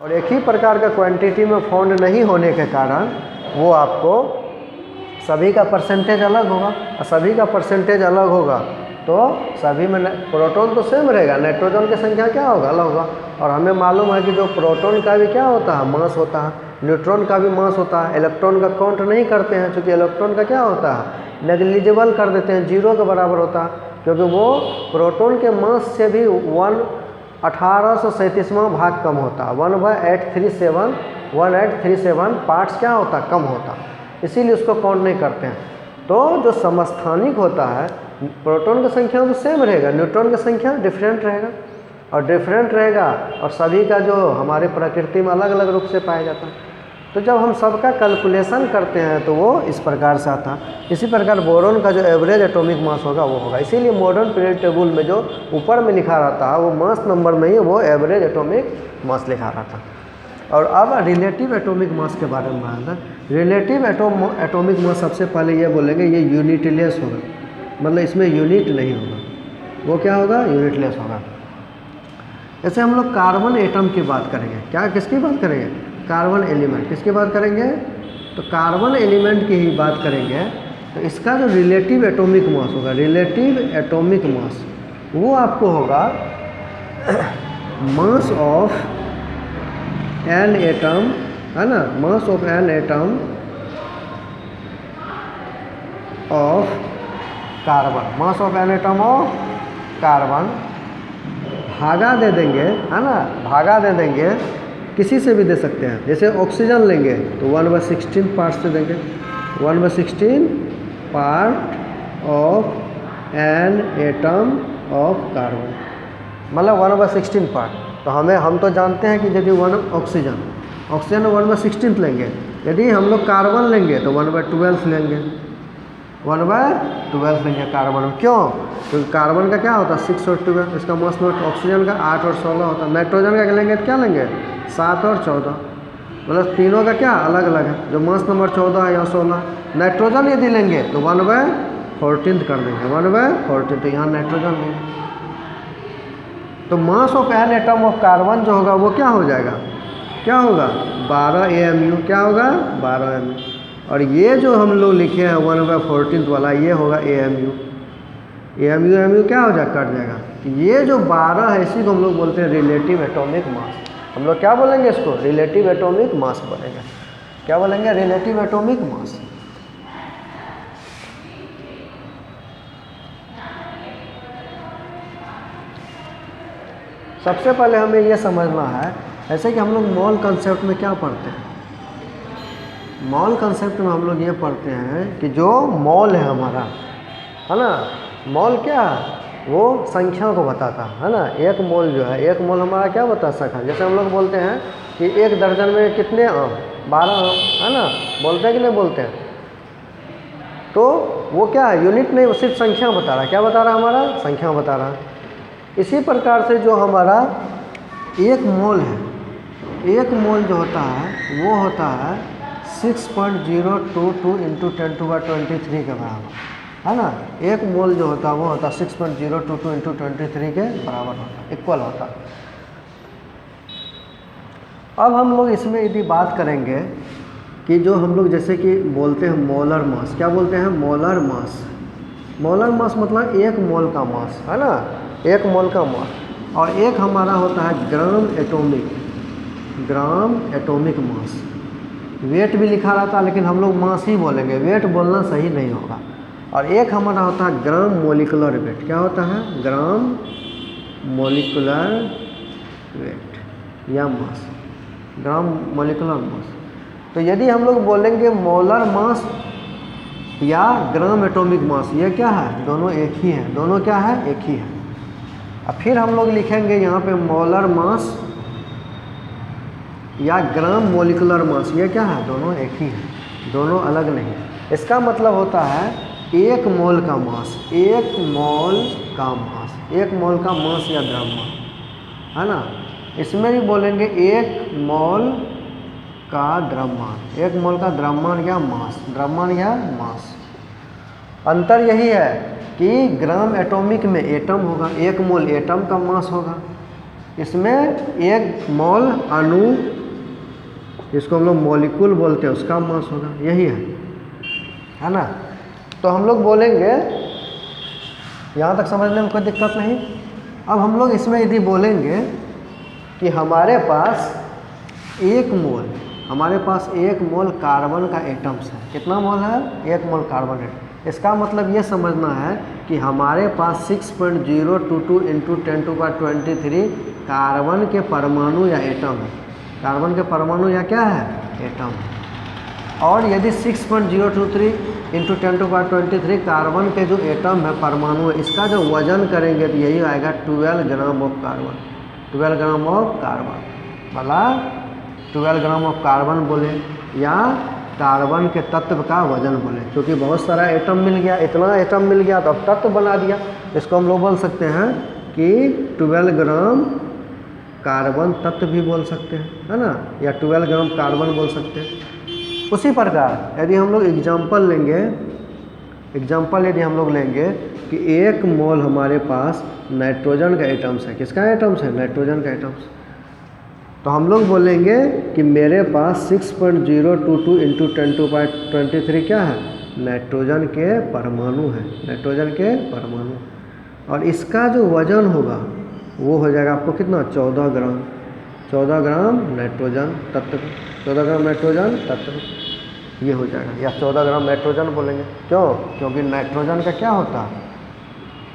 और एक ही प्रकार का क्वांटिटी में फाउंड नहीं होने के कारण वो आपको सभी का परसेंटेज अलग होगा, और सभी का परसेंटेज अलग होगा तो सभी में प्रोटॉन तो सेम रहेगा, नाइट्रोजन की संख्या क्या होगा, अलग होगा। और हमें मालूम है कि जो प्रोटॉन का भी क्या होता है, मास होता है, न्यूट्रॉन का भी मास होता है। इलेक्ट्रॉन का काउंट नहीं करते हैं क्योंकि इलेक्ट्रॉन का क्या होता है, नेग्लिजिबल कर देते हैं, 0 के बराबर होता है, क्योंकि वो प्रोटॉन के मास से भी 1837वां भाग कम होता है। 1837 पार्ट्स क्या होता है, कम होता, इसीलिए उसको काउंट नहीं करते हैं। तो जो समस्थानिक होता है, प्रोटॉन की संख्या तो सेम रहेगा, न्यूट्रॉन की संख्या डिफरेंट रहेगा, और डिफरेंट रहेगा और सभी का जो हमारे प्रकृति में अलग अलग रूप से पाया जाता है। तो जब हम सबका कैलकुलेशन करते हैं तो वो इस प्रकार से आता है। इसी प्रकार बोरोन का जो एवरेज एटॉमिक मास होगा वो होगा, इसीलिए मॉडर्न पीरियड टेबल में जो ऊपर में लिखा रहता है वो मास नंबर में ही वो एवरेज एटॉमिक मास लिखा रहता है। और अब रिलेटिव एटॉमिक मास के बारे में बात है। रिलेटिव एटॉमिक मास सबसे पहले ये बोलेंगे ये यूनिटलेस होगा, मतलब इसमें यूनिट नहीं होगा, वो क्या होगा, यूनिटलेस होगा। जैसे हम लोग कार्बन एटम की बात करेंगे, क्या किसकी बात करेंगे, कार्बन एलिमेंट, किसकी बात करेंगे, तो कार्बन एलिमेंट की ही बात करेंगे। तो इसका जो रिलेटिव एटॉमिक मास होगा, रिलेटिव एटॉमिक मास, वो आपको होगा मास ऑफ एन एटम, है ना, mass of an atom of carbon, mass of an atom of carbon, भागा दे देंगे, है ना, भागा दे देंगे, किसी से भी दे सकते हैं। जैसे ऑक्सीजन लेंगे तो 1/16 पार्ट से देंगे, 1/16 part of an atom of carbon, मतलब 1/16 पार्ट। तो हम तो जानते हैं कि यदि ऑक्सीजन 1/16 लेंगे, यदि हम लोग कार्बन लेंगे तो 1/12 लेंगे, 1/12 लेंगे कार्बन में। क्यों, क्योंकि कार्बन का क्या होता है 6 और 12, इसका मास नोट, ऑक्सीजन का 8 और 16 होता है, नाइट्रोजन का लेंगे तो क्या लेंगे 7 और 14, मतलब तीनों का क्या अलग अलग है, जो मास नंबर 14 है या 16। नाइट्रोजन यदि लेंगे तो 1/14 कर देंगे, 1/14, तो यहाँ नाइट्रोजन लेंगे। तो mass of an atom of carbon जो होगा वो क्या हो जाएगा, क्या होगा 12 AMU, क्या होगा 12 AMU। और ये जो हम लोग लिखे हैं 1/14 वाला, ये होगा AMU, AMU क्या हो जाएगा, कट जाएगा। ये जो 12 है इसी को हम लोग बोलते हैं रिलेटिव एटॉमिक मास। हम लोग क्या बोलेंगे इसको, रिलेटिव एटॉमिक मास बोलेंगे। क्या बोलेंगे, रिलेटिव एटॉमिक मास। सबसे पहले हमें ये समझना है, ऐसे कि हम लोग मॉल कंसेप्ट में क्या पढ़ते हैं, मॉल कंसेप्ट में हम लोग ये पढ़ते हैं कि जो मॉल है हमारा, है ना, मॉल क्या है, वो संख्या को बताता है ना। एक मॉल जो है, एक मॉल हमारा क्या बता सकता है, जैसे हम लोग बोलते हैं कि 1 दर्जन में कितने आम, 12 आम, है ना, बोलते हैं कि नहीं बोलते हैं। तो वो क्या है, यूनिट नहीं, वो सिर्फ संख्या बता रहा है, क्या बता रहा है, हमारा संख्या बता रहा है। इसी प्रकार से जो हमारा एक मोल है, एक मोल जो होता है वो होता है 6.022 × 10⁻23 के बराबर, है ना। एक मोल जो होता है वो होता है 6.022 × 23 के बराबर होता है, इक्वल होता है। अब हम लोग इसमें यदि बात करेंगे कि जो हम लोग जैसे कि बोलते हैं मोलर मास, क्या बोलते हैं, मोलर मास। मोलर मास मतलब एक मोल का मास, है ना, एक मोल का मास। और एक हमारा होता है ग्राम एटॉमिक मास। वेट भी लिखा रहता है लेकिन हम लोग मास ही बोलेंगे, वेट बोलना सही नहीं होगा। और एक हमारा होता है ग्राम मोलिकुलर वेट। क्या होता है, ग्राम मोलिकुलर वेट या मास, ग्राम मोलिकुलर मास। तो यदि हम लोग बोलेंगे मोलर मास या ग्राम एटॉमिक मास, ये क्या है, दोनों एक ही है, दोनों क्या है, एक ही है। और फिर हम लोग लिखेंगे यहाँ पे मोलर मास या ग्राम मोलिकुलर मास, ये क्या है, दोनों एक ही है, दोनों अलग नहीं है। इसका मतलब होता है एक मोल का मास, एक मोल का मास, एक मोल का मास या द्रव्यमान, है ना। इसमें भी बोलेंगे एक मोल का द्रव्यमान, एक मोल का द्रव्यमान या मास, द्रव्यमान या मास। अंतर यही है कि ग्राम एटॉमिक में एटम होगा, एक मोल एटम का मास होगा, इसमें एक मोल अणु, जिसको हम लोग मॉलिक्यूल बोलते हैं, उसका मास होगा, यही है ना। तो हम लोग बोलेंगे, यहाँ तक समझने में कोई दिक्कत नहीं। अब हम लोग इसमें यदि बोलेंगे कि हमारे पास एक मोल कार्बन का एटम्स है। कितना मोल है? 1 मोल कार्बन है। इसका मतलब ये समझना है कि हमारे पास 6.022 × 10⁻23 कार्बन के परमाणु या एटम है। कार्बन के परमाणु या क्या है? एटम है। और यदि 6.023 × 10⁻23 कार्बन के जो एटम है, परमाणु है, इसका जो वजन करेंगे तो यही आएगा 12 gram of carbon. 12 gram of carbon भला 12 ग्राम ऑफ कार्बन बोले या कार्बन के तत्व का वजन बोले, क्योंकि बहुत सारा एटम मिल गया, इतना एटम मिल गया तो अब तत्व बना दिया। इसको हम लोग बोल सकते हैं कि 12 ग्राम कार्बन तत्व भी बोल सकते हैं, है ना, या 12 ग्राम कार्बन बोल सकते हैं। उसी प्रकार यदि हम लोग एग्जाम्पल यदि हम लोग लेंगे कि 1 मोल हमारे पास नाइट्रोजन का एटम्स है। किसका एटम्स है? नाइट्रोजन का एटम्स। तो हम लोग बोलेंगे कि मेरे पास 6.022 × 10⁻23 क्या है? नाइट्रोजन के परमाणु है, नाइट्रोजन के परमाणु। और इसका जो वजन होगा वो हो जाएगा आपको कितना? 14 ग्राम। 14 ग्राम नाइट्रोजन तत्व, 14 ग्राम नाइट्रोजन तत्व ये हो जाएगा, या 14 ग्राम नाइट्रोजन बोलेंगे। क्यों? क्योंकि नाइट्रोजन का क्या होता है?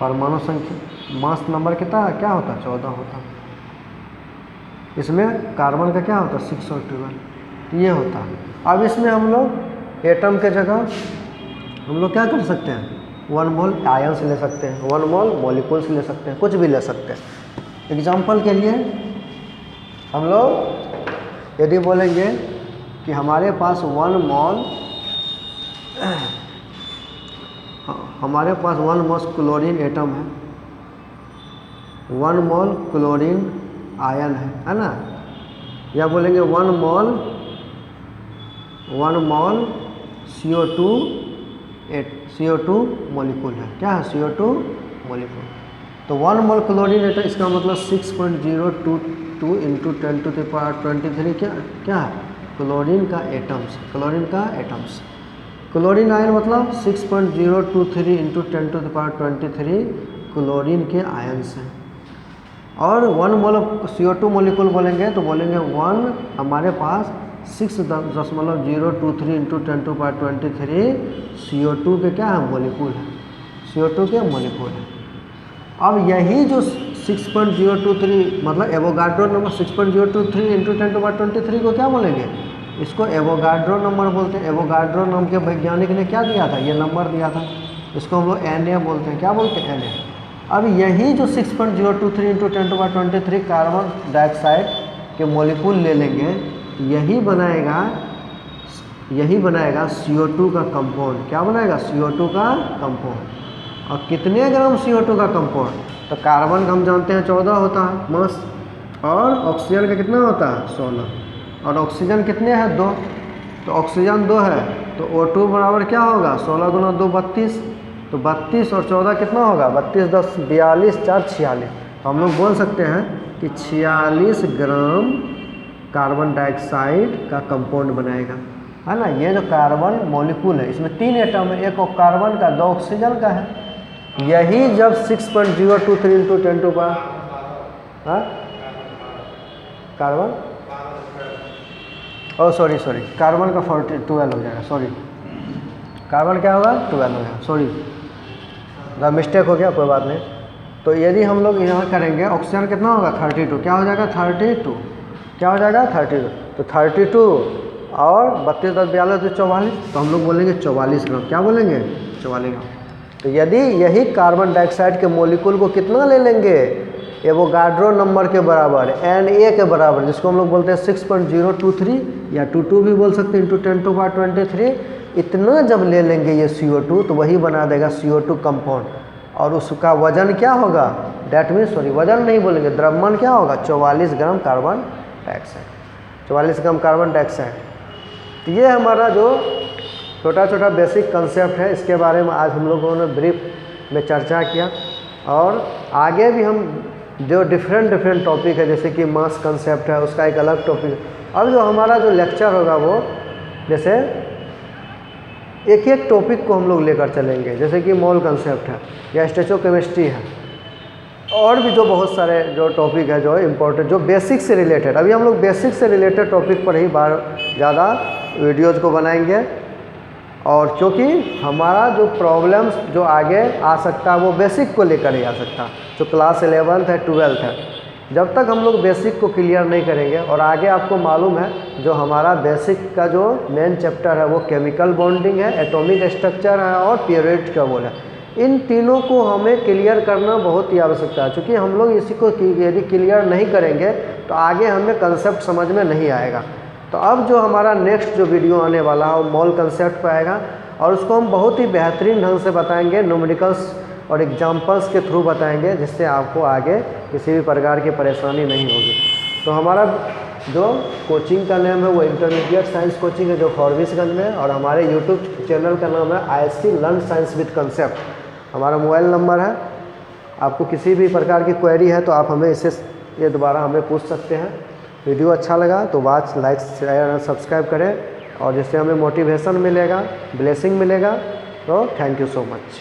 परमाणु संख्या, मास नंबर कितना क्या होता है? 14 होता है। इसमें कार्बन का क्या होता है? 6 और 12 ये होता है। अब इसमें हम लोग एटम के जगह हम लोग क्या कर सकते हैं? 1 मोल आयंस ले सकते हैं, 1 मोल मॉलिक्यूल्स ले सकते हैं, कुछ भी ले सकते हैं। एग्जाम्पल के लिए हम लोग यदि बोलेंगे कि हमारे पास 1 मोल क्लोरीन एटम है, 1 मोल क्लोरीन आयन है ना, या बोलेंगे 1 मोल CO2 मॉलिक्यूल है। क्या है? CO2 molecule. तो 1 मोल क्लोरीन एटम, इसका मतलब 6.022 × 10⁻23 क्या है? क्लोरीन का एटम्स, क्लोरीन का एटम्स। क्लोरीन आयन मतलब 6.023 × 10⁻23 क्लोरीन के आयन्स हैं। और 1 मोल CO2 मॉलिक्यूल बोलेंगे तो बोलेंगे 1 हमारे पास 6.023 × 10⁻23 CO2 के क्या है? मॉलिक्यूल है, CO2 के मॉलिक्यूल है। अब यही जो 6.023 मतलब एवोगाड्रो नंबर 6.023 × 10⁻23 को क्या बोलेंगे? इसको एवोगाड्रो नंबर बोलते हैं। एवोगाड्रो नाम के वैज्ञानिक ने क्या दिया था? ये नंबर दिया था। इसको हम लोग Na बोलते हैं। क्या बोलते हैं? Na। अब यही जो 6.023 × 10⁻23 कार्बन डाइऑक्साइड के मॉलिक्यूल ले लेंगे, यही बनाएगा CO2 का कंपाउंड। क्या बनाएगा? CO2 का कंपाउंड। और कितने ग्राम CO2 का कंपाउंड? तो कार्बन का हम जानते हैं 14 होता है मास, और ऑक्सीजन का कितना होता है? 16। और ऑक्सीजन कितने हैं? 2। तो ऑक्सीजन 2 है तो O2 बराबर क्या होगा? 16 × 2 32। तो 32 और 14 कितना होगा? 32 10 42 4 46। तो हम लोग बोल सकते हैं कि 46 ग्राम कार्बन डाइऑक्साइड का कंपाउंड बनाएगा, है ना। ये जो कार्बन मॉलिक्यूल है, इसमें 3 एटम है, एक कार्बन का, 2 ऑक्सीजन का है। यही जब 6.023 × 10⁻, कार्बन सॉरी कार्बन का 12 हो जाएगा। सॉरी, कार्बन क्या होगा? 12 हो जाएगा। सॉरी, मिस्टेक हो गया, कोई बात नहीं। तो यदि हम लोग यहाँ करेंगे, ऑक्सीजन कितना होगा? 32। क्या हो जाएगा? 32। क्या हो जाएगा? 32। तो 32 और 32 10 42 तो 44। तो हम लोग बोलेंगे 44 ग्राम। क्या बोलेंगे? 44 ग्राम। तो यदि यही कार्बन डाइऑक्साइड के मॉलिक्यूल को कितना ले लेंगे? एवोगाड्रो नंबर के बराबर, Na के बराबर, जिसको हम लोग बोलते हैं 6.023 या 22 भी बोल सकते हैं × 10⁻23। इतना जब ले लेंगे ये CO2 तो वही बना देगा CO2 कंपाउंड। और उसका वजन क्या होगा? डैट मीन्स वजन नहीं बोलेंगे, द्रव्यमान क्या होगा? 44 gram carbon dioxide, 44 gram carbon dioxide. तो ये हमारा जो छोटा छोटा बेसिक कंसेप्ट है, इसके बारे में आज हम लोगों ने ब्रीफ में चर्चा किया। और आगे भी हम जो डिफरेंट टॉपिक है, जैसे कि मास कंसेप्ट है उसका एक अलग टॉपिक। अब जो हमारा जो लेक्चर होगा वो जैसे एक एक टॉपिक को हम लोग लेकर चलेंगे, जैसे कि मोल कंसेप्ट है या स्टेचोकेमिस्ट्री है, और भी जो बहुत सारे जो टॉपिक है जो इम्पोर्टेंट, जो बेसिक से रिलेटेड। अभी हम लोग बेसिक से रिलेटेड टॉपिक पर ही ज़्यादा वीडियोज़ को बनाएंगे, और क्योंकि हमारा जो प्रॉब्लम्स जो आगे आ सकता है वो बेसिक को लेकर ही आ सकता है। जो क्लास 11th है 12th है, जब तक हम लोग बेसिक को क्लियर नहीं करेंगे, और आगे आपको मालूम है जो हमारा बेसिक का जो मेन चैप्टर है वो केमिकल बॉन्डिंग है, एटॉमिक स्ट्रक्चर है और पीरियड टेबल है। इन तीनों को हमें क्लियर करना बहुत ही आवश्यकता है, क्योंकि हम लोग इसी को यदि क्लियर नहीं करेंगे तो आगे हमें कंसेप्ट समझ में नहीं आएगा। तो अब जो हमारा नेक्स्ट जो वीडियो आने वाला है वो मोल कंसेप्ट पर आएगा, और उसको हम बहुत ही बेहतरीन ढंग से बताएंगे, न्यूमेरिकल्स और एग्जाम्पल्स के थ्रू बताएंगे, जिससे आपको आगे किसी भी प्रकार की परेशानी नहीं होगी। तो हमारा जो कोचिंग का नाम है वो इंटरमीडिएट साइंस कोचिंग है, जो फॉरबिसगंज में है, और हमारे यूट्यूब चैनल का नाम है ISC learn science with concept. हमारा मोबाइल नंबर है, आपको किसी भी प्रकार की क्वेरी है तो आप हमें ये दोबारा हमें पूछ सकते हैं। वीडियो अच्छा लगा तो वॉच, लाइक, शेयर और सब्सक्राइब करें, और जिससे हमें मोटिवेशन मिलेगा, ब्लेसिंग मिलेगा। तो थैंक यू सो मच।